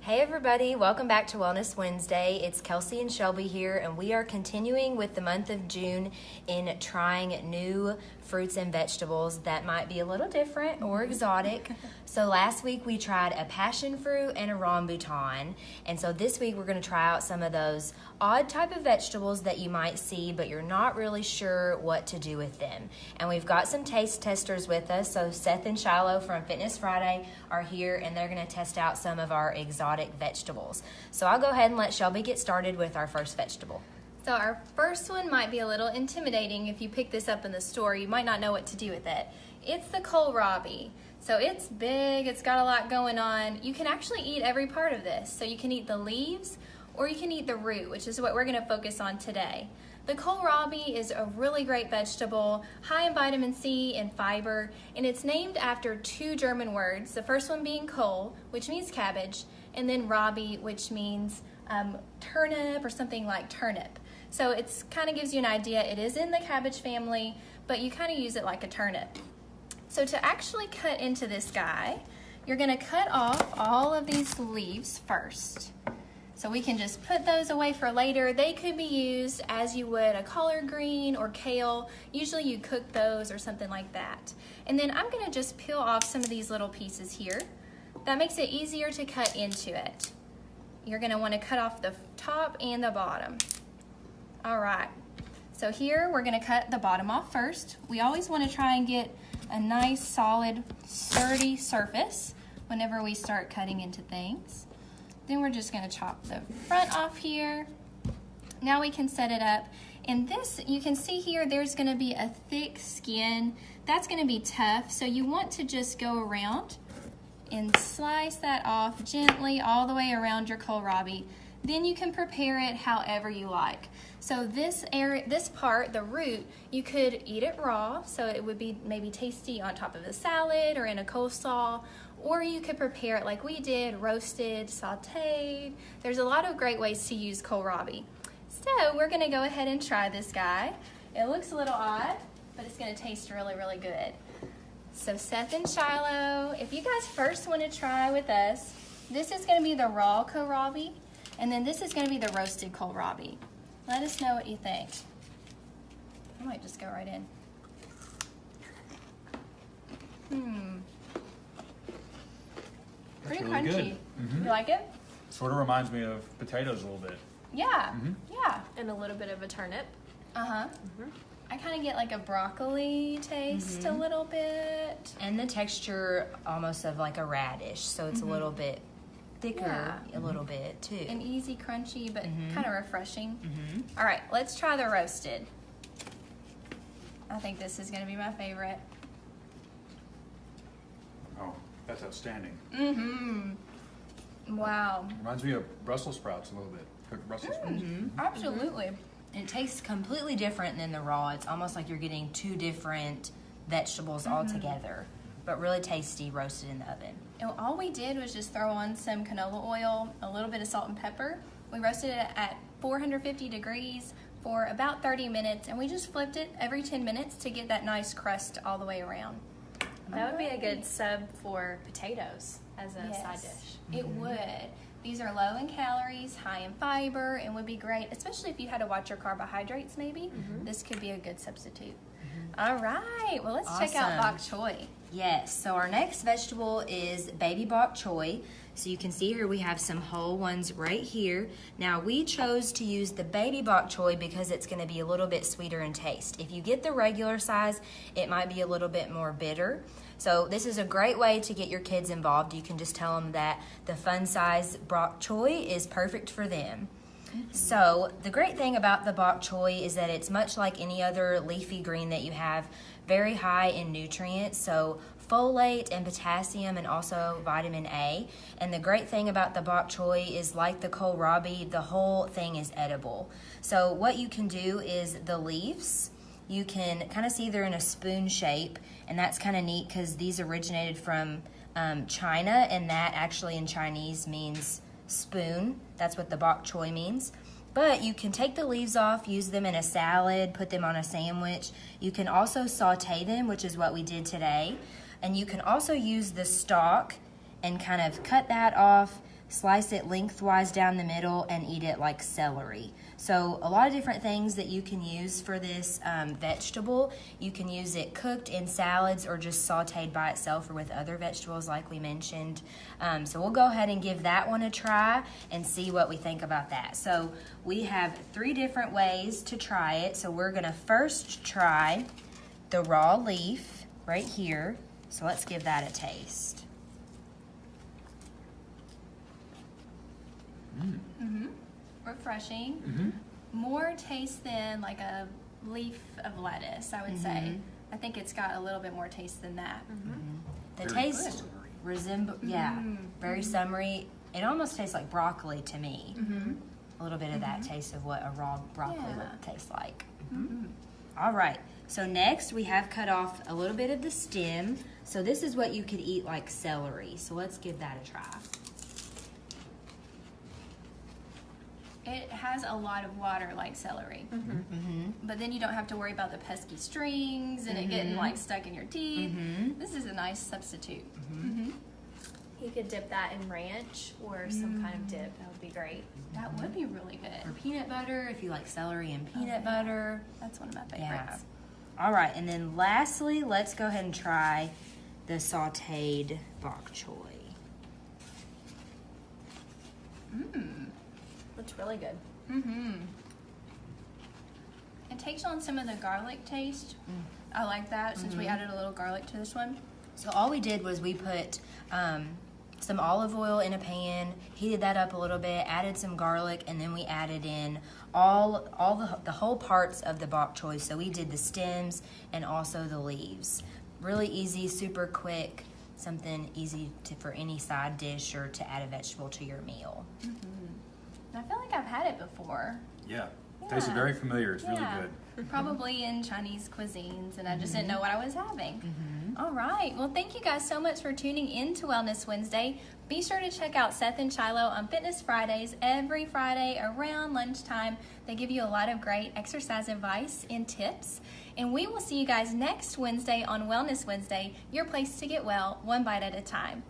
Hey everybody, welcome back to Wellness Wednesday. It's Kelsey and Shelby here, and we are continuing with the month of June in trying new fruits and vegetables that might be a little different or exotic. So last week we tried a passion fruit and a rambutan, and so this week we're going to try out some of those odd type of vegetables that you might see, but you're not really sure what to do with them. And we've got some taste testers with us. So Seth and Shiloh from Fitness Friday are here, and they're going to test out some of our exotic vegetables. So I'll go ahead and let Shelby get started with our first vegetable. So our first one might be a little intimidating. If you pick this up in the store, you might not know what to do with it. It's the kohlrabi. So it's big, it's got a lot going on. You can actually eat every part of this. So you can eat the leaves or you can eat the root, which is what we're going to focus on today. The kohlrabi is a really great vegetable, high in vitamin C and fiber, and it's named after two German words. The first one being kohl, which means cabbage, and then rabi, which means turnip or something like turnip. So it's kind of gives you an idea. It is in the cabbage family, but you kind of use it like a turnip. So to actually cut into this guy, you're going to cut off all of these leaves first. So we can just put those away for later. They could be used as you would a collard green or kale. Usually you cook those or something like that. And then I'm going to just peel off some of these little pieces here. That makes it easier to cut into it. You're going to want to cut off the top and the bottom. All right, so here we're going to cut the bottom off first. We always want to try and get a nice, solid, sturdy surface whenever we start cutting into things. Then we're just going to chop the front off here. Now we can set it up. And this, you can see here, there's going to be a thick skin. That's going to be tough, so you want to just go around and slice that off gently all the way around your kohlrabi. Then you can prepare it however you like. So this area, this part, the root, you could eat it raw, so it would be maybe tasty on top of a salad or in a coleslaw, or you could prepare it like we did, roasted, sauteed. There's a lot of great ways to use kohlrabi. So we're gonna go ahead and try this guy. It looks a little odd, but it's gonna taste really, really good. So Seth and Shiloh, if you guys first want to try with us, this is going to be the raw kohlrabi, and then this is going to be the roasted kohlrabi. Let us know what you think. I might just go right in. Pretty really crunchy. good. Mm-hmm. You like it? Sort of reminds me of potatoes a little bit. Yeah, yeah. And a little bit of a turnip. Uh-huh. I kind of get like a broccoli taste a little bit. And the texture almost of like a radish, so it's a little bit thicker, a little bit too. And easy, crunchy, but kind of refreshing. All right, let's try the roasted. I think this is going to be my favorite. Oh, that's outstanding. Wow. Reminds me of Brussels sprouts a little bit. Cooked Brussels sprouts. Absolutely. It tastes completely different than the raw. It's almost like you're getting two different vegetables all together, but really tasty roasted in the oven. And all we did was just throw on some canola oil, a little bit of salt and pepper. We roasted it at 450 degrees for about 30 minutes, and we just flipped it every 10 minutes to get that nice crust all the way around. That would be a good sub for potatoes as a side dish. It would. These are low in calories, high in fiber, and would be great, especially if you had to watch your carbohydrates maybe. This could be a good substitute. All right, well, let's check out bok choy. Yes, so our next vegetable is baby bok choy. So you can see here we have some whole ones right here. Now we chose to use the baby bok choy because it's going to be a little bit sweeter in taste. If you get the regular size, it might be a little bit more bitter. So this is a great way to get your kids involved. You can just tell them that the fun size bok choy is perfect for them. So the great thing about the bok choy is that it's much like any other leafy green that you have, very high in nutrients, so folate and potassium and also vitamin A. And the great thing about the bok choy is, like the kohlrabi, the whole thing is edible. So what you can do is the leaves, you can kind of see they're in a spoon shape, and that's kind of neat because these originated from China, and that actually in Chinese means spoon. That's what the bok choy means. But you can take the leaves off, use them in a salad, put them on a sandwich. You can also saute them, which is what we did today. And you can also use the stalk and kind of cut that off, slice it lengthwise down the middle, and eat it like celery. So a lot of different things that you can use for this vegetable. You can use it cooked in salads or just sauteed by itself or with other vegetables like we mentioned. So we'll go ahead and give that one a try and see what we think about that. So we have 3 different ways to try it. So we're gonna first try the raw leaf right here. So let's give that a taste. Refreshing. More taste than like a leaf of lettuce, I would say. I think it's got a little bit more taste than that. The Very taste resemble, very summery. It almost tastes like broccoli to me. A little bit of that taste of what a raw broccoli would taste like. All right, so next we have cut off a little bit of the stem. So this is what you could eat like celery. So let's give that a try. It has a lot of water like celery. But then you don't have to worry about the pesky strings and it getting like stuck in your teeth. This is a nice substitute. You could dip that in ranch or some kind of dip. That would be great. That would be really good. Or peanut butter, if you like celery and peanut butter. That's one of my Yeah. favorites. All right, and then lastly, let's go ahead and try the sauteed bok choy. Looks really good. It takes on some of the garlic taste. I like that since we added a little garlic to this one. So all we did was we put some olive oil in a pan, heated that up a little bit, added some garlic, and then we added in all the whole parts of the bok choy. So we did the stems and also the leaves. Really easy, super quick, something easy for any side dish or to add a vegetable to your meal. I feel like I've had it before. Yeah. Tasted Yeah. very familiar. It's really Yeah. good. Probably in Chinese cuisines, and I just didn't know what I was having. All right. Well, thank you guys so much for tuning in to Wellness Wednesday. Be sure to check out Seth and Shiloh on Fitness Fridays every Friday around lunchtime. They give you a lot of great exercise advice and tips. And we will see you guys next Wednesday on Wellness Wednesday, your place to get well, one bite at a time.